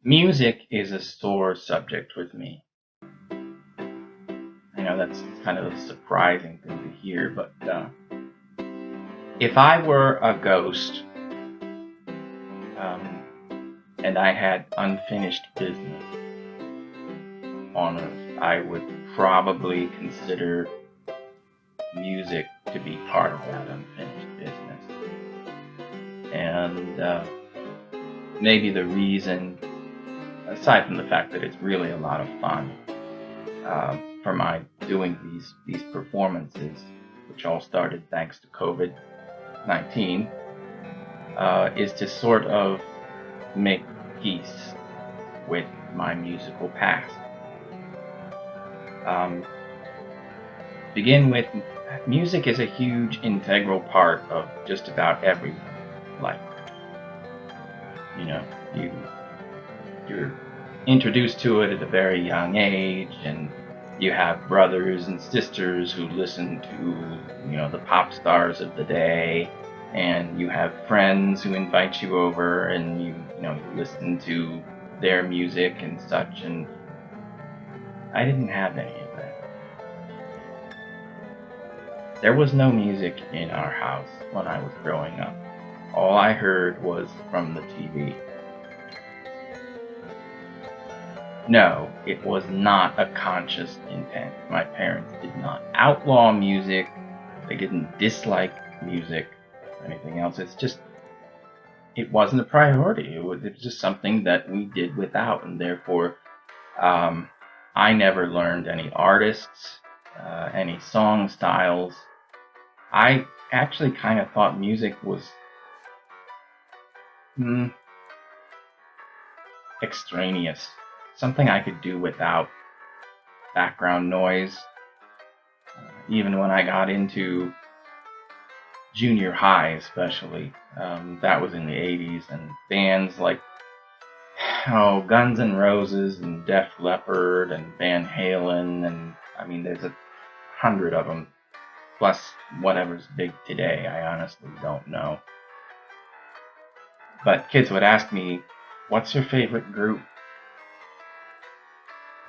Music is a sore subject with me. I know that's kind of a surprising thing to hear, but if I were a ghost and I had unfinished business on Earth, I would probably consider music to be part of that unfinished business. And maybe the reason, aside from the fact that it's really a lot of fun, for my doing these performances, which all started thanks to COVID-19, is to sort of make peace with my musical past. Begin with, music is a huge integral part of just about everyone's life. You know, you're introduced to it at a very young age, and you have brothers and sisters who listen to, the pop stars of the day, and you have friends who invite you over, and you listen to their music and such. And I didn't have any of that. There was no music in our house when I was growing up. All I heard was from the TV. No, it was not a conscious intent. My parents did not outlaw music. They didn't dislike music or anything else. It wasn't a priority. It was just something that we did without, and therefore I never learned any artists, any song styles. I actually kind of thought music was extraneous, something I could do without background noise. Even when I got into junior high, especially, that was in the 80s, and bands like Guns N' Roses and Def Leppard and Van Halen, and I mean, there's 100 of them, plus whatever's big today. I honestly don't know. But kids would ask me, "What's your favorite group?"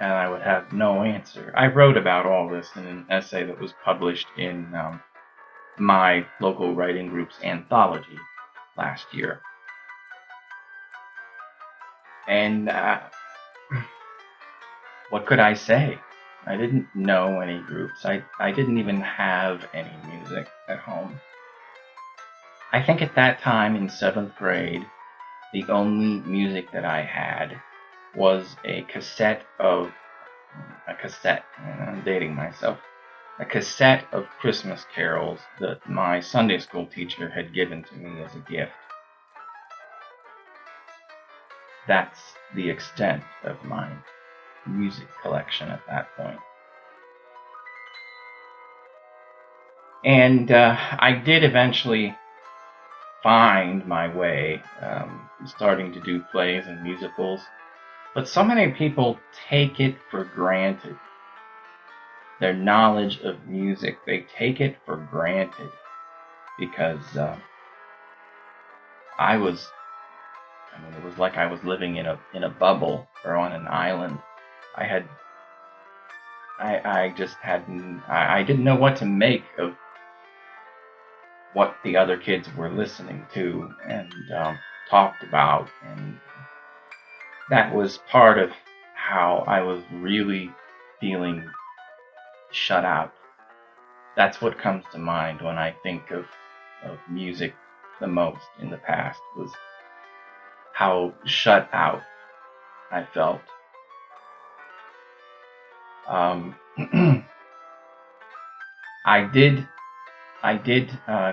And I would have no answer. I wrote about all this in an essay that was published in my local writing group's anthology last year. And what could I say? I didn't know any groups. I didn't even have any music at home. I think at that time in 7th grade, the only music that I had was a cassette, I'm dating myself, a cassette of Christmas carols that my Sunday school teacher had given to me as a gift. That's the extent of my music collection at that point. And I did eventually find my way, starting to do plays and musicals. But so many people take it for granted. Their knowledge of music, they take it for granted. Because it was like I was living in a bubble or on an island. I didn't know what to make of what the other kids were listening to and talked about, and that was part of how I was really feeling shut out. That's what comes to mind when I think of music the most in the past, was how shut out I felt. I did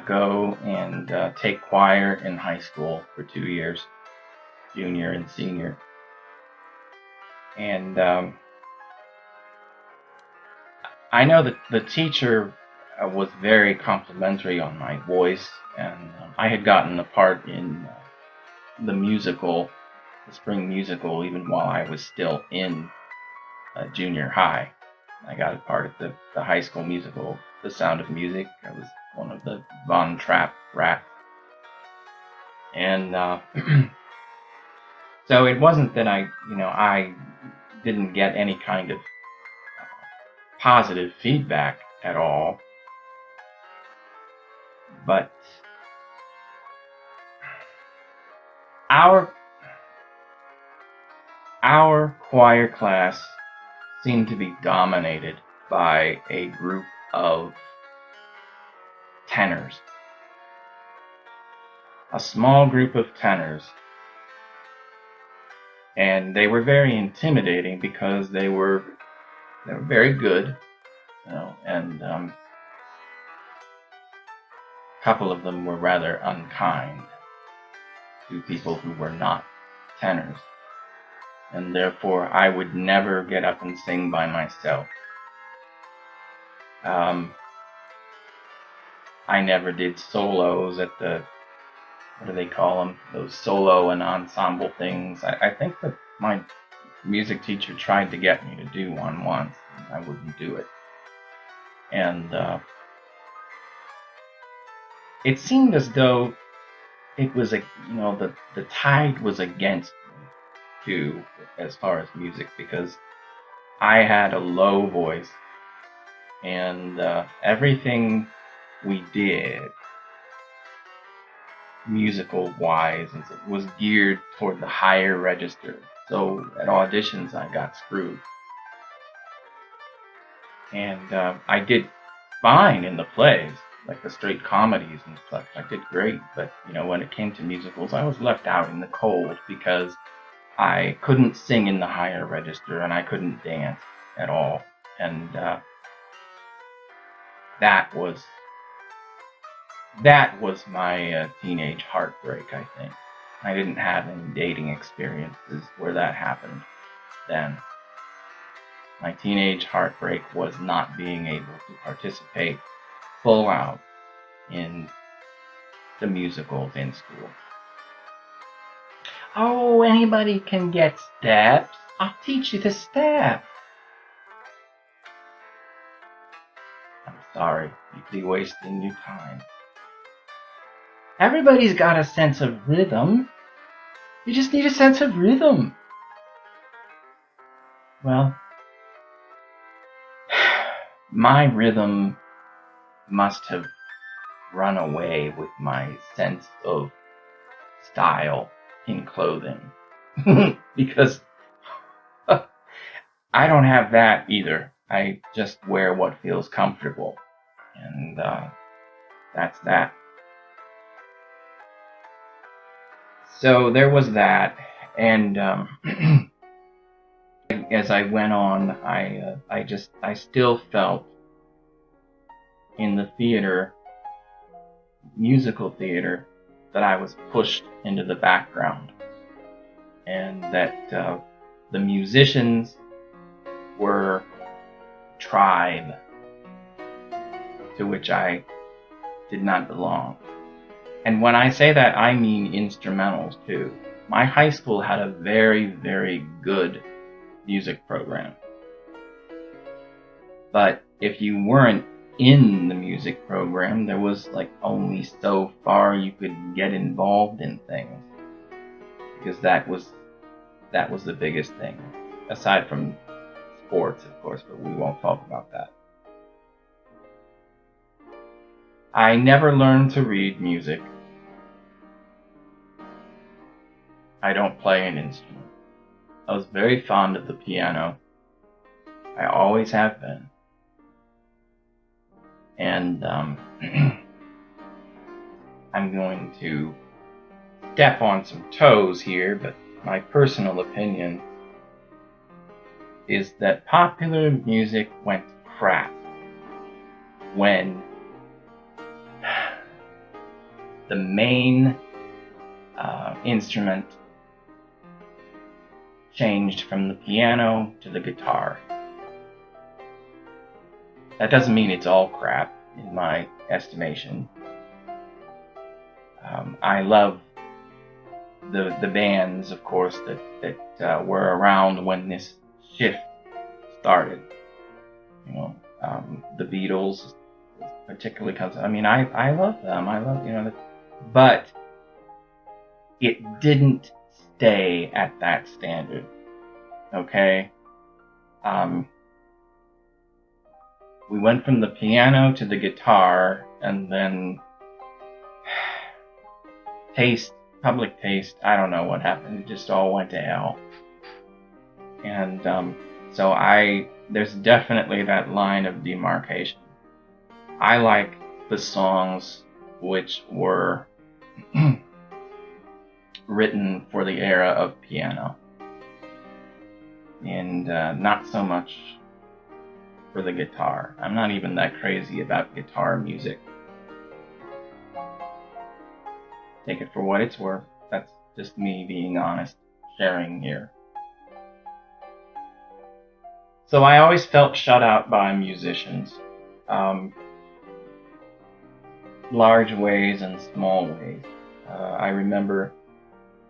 go and take choir in high school for 2 years, junior and senior. And I know that the teacher was very complimentary on my voice, and I had gotten a part in the spring musical, even while I was still in junior high. I got a part at the high school musical, The Sound of Music. I was one of the Von Trapp rats. And So it wasn't that I didn't get any kind of positive feedback at all, but our choir class seemed to be dominated by a group of tenors. A small group of tenors. And they were very intimidating because they were very good, and a couple of them were rather unkind to people who were not tenors. And therefore I would never get up and sing by myself. I never did solos at the, what do they call them? Those solo and ensemble things. I think that my music teacher tried to get me to do one once, and I wouldn't do it. And it seemed as though it was the tide was against me too, as far as music, because I had a low voice, and everything we did, musical wise, was geared toward the higher register. So at auditions, I got screwed, and I did fine in the plays, like the straight comedies and stuff. I did great, but when it came to musicals, I was left out in the cold because I couldn't sing in the higher register and I couldn't dance at all. And that was my teenage heartbreak, I think. I didn't have any dating experiences where that happened then. My teenage heartbreak was not being able to participate full out in the musicals in school. Oh, anybody can get steps. I'll teach you the steps. I'm sorry, you'd be wasting your time. Everybody's got a sense of rhythm. You just need a sense of rhythm. Well, my rhythm must have run away with my sense of style in clothing. Because I don't have that either. I just wear what feels comfortable. And that's that. So there was that. And as I went on, I still felt in the theater, musical theater, that I was pushed into the background, and that the musicians were tribe to which I did not belong. And when I say that, I mean instrumentals too. My high school had a very, very good music program. But if you weren't in the music program, there was only so far you could get involved in things, because that was the biggest thing, aside from sports, of course, but we won't talk about that. I never learned to read music. I don't play an instrument. I was very fond of the piano. I always have been. And I'm going to step on some toes here, but my personal opinion is that popular music went crap when the main instrument changed from the piano to the guitar. That doesn't mean it's all crap, in my estimation. I love the bands, of course, that were around when this shift started. The Beatles, particularly, because I love them. I love but it didn't stay at that standard. Okay? We went from the piano to the guitar, and then public taste, I don't know what happened. It just all went to hell. And so there's definitely that line of demarcation. I like the songs which were written for the era of piano, and not so much for the guitar. I'm not even that crazy about guitar music. Take it for what it's worth. That's just me being honest, sharing here. So I always felt shut out by musicians. Large ways and small ways. I remember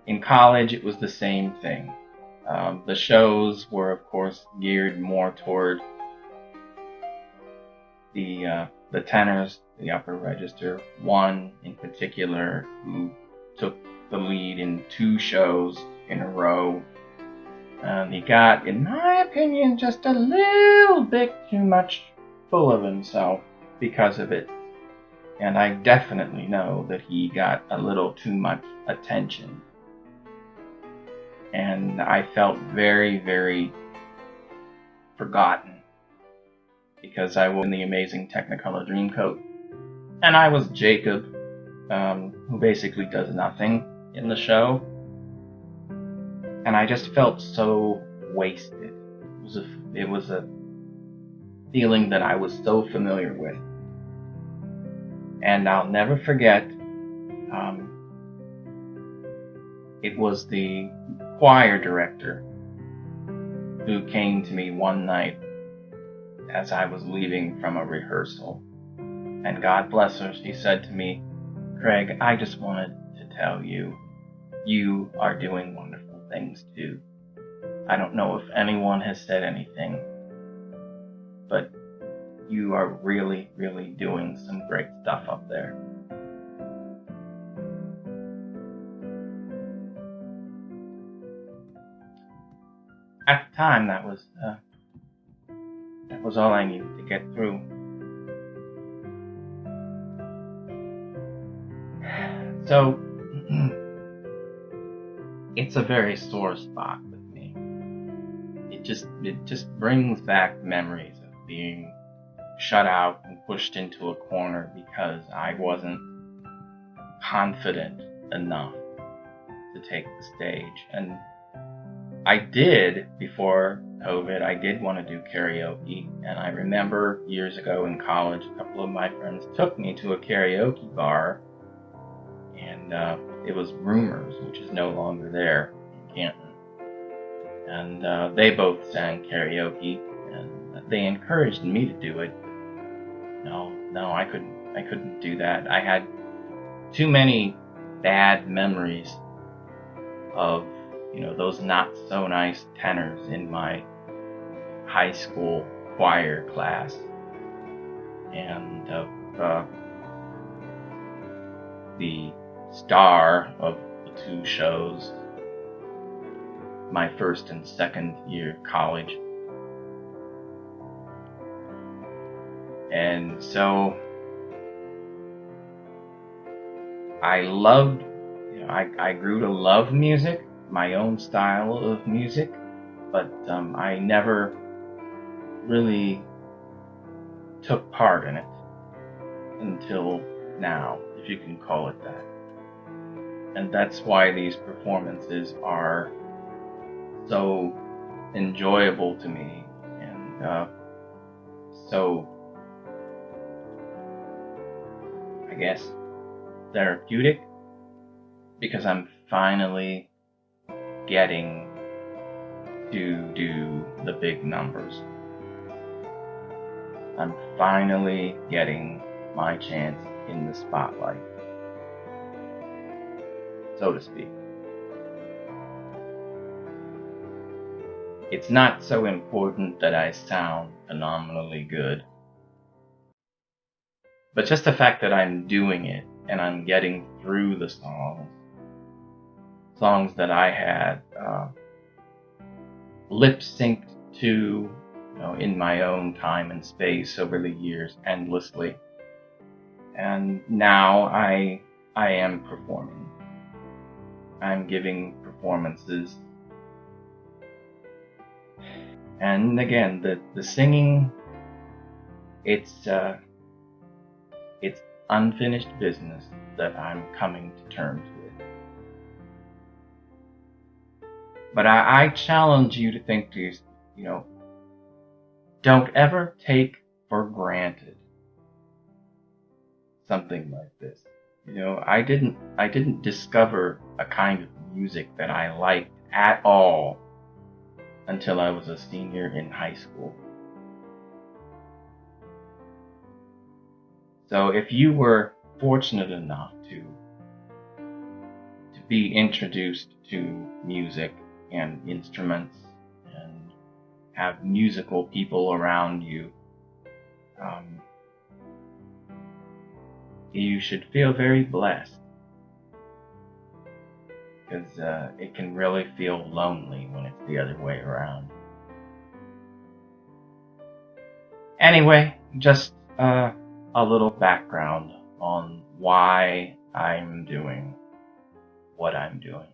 in college it was the same thing. The shows were, of course, geared more toward the tenors, the upper register. One in particular who took the lead in 2 shows in a row. And he got, in my opinion, just a little bit too much full of himself because of it. And I definitely know that he got a little too much attention. And I felt very, very forgotten because I was in the amazing Technicolor Dreamcoat. And I was Jacob, who basically does nothing in the show. And I just felt so wasted. It was a feeling that I was so familiar with. And I'll never forget, it was the choir director who came to me one night as I was leaving from a rehearsal. And God bless her, she said to me, "Craig, I just wanted to tell you, you are doing wonderful things too. I don't know if anyone has said anything, but you are really, really doing some great stuff up there." At the time, that was all I needed to get through. So, it's a very sore spot with me. It just brings back memories of being shut out and pushed into a corner because I wasn't confident enough to take the stage. And I did, before COVID, I did want to do karaoke. And I remember years ago in college, a couple of my friends took me to a karaoke bar. And it was Rumors, which is no longer there in Canton. And they both sang karaoke, and they encouraged me to do it. No, I couldn't do that. I had too many bad memories of, those not so nice tenors in my high school choir class, and of the star of the 2 shows, my first and second year of college. And so I loved, I grew to love music, my own style of music, but I never really took part in it until now, if you can call it that. And that's why these performances are so enjoyable to me, and so, I guess, therapeutic, because I'm finally getting to do the big numbers. I'm finally getting my chance in the spotlight, so to speak. It's not so important that I sound phenomenally good, but just the fact that I'm doing it and I'm getting through the songs songs that I had lip synced to, in my own time and space over the years endlessly. And now I am performing. I'm giving performances. And again, the singing, it's unfinished business that I'm coming to terms with. But I challenge you to think to yourself, don't ever take for granted something like this. I didn't discover a kind of music that I liked at all until I was a senior in high school. So if you were fortunate enough to be introduced to music and instruments and have musical people around you, you should feel very blessed, because it can really feel lonely when it's the other way around. Anyway, just a little background on why I'm doing what I'm doing.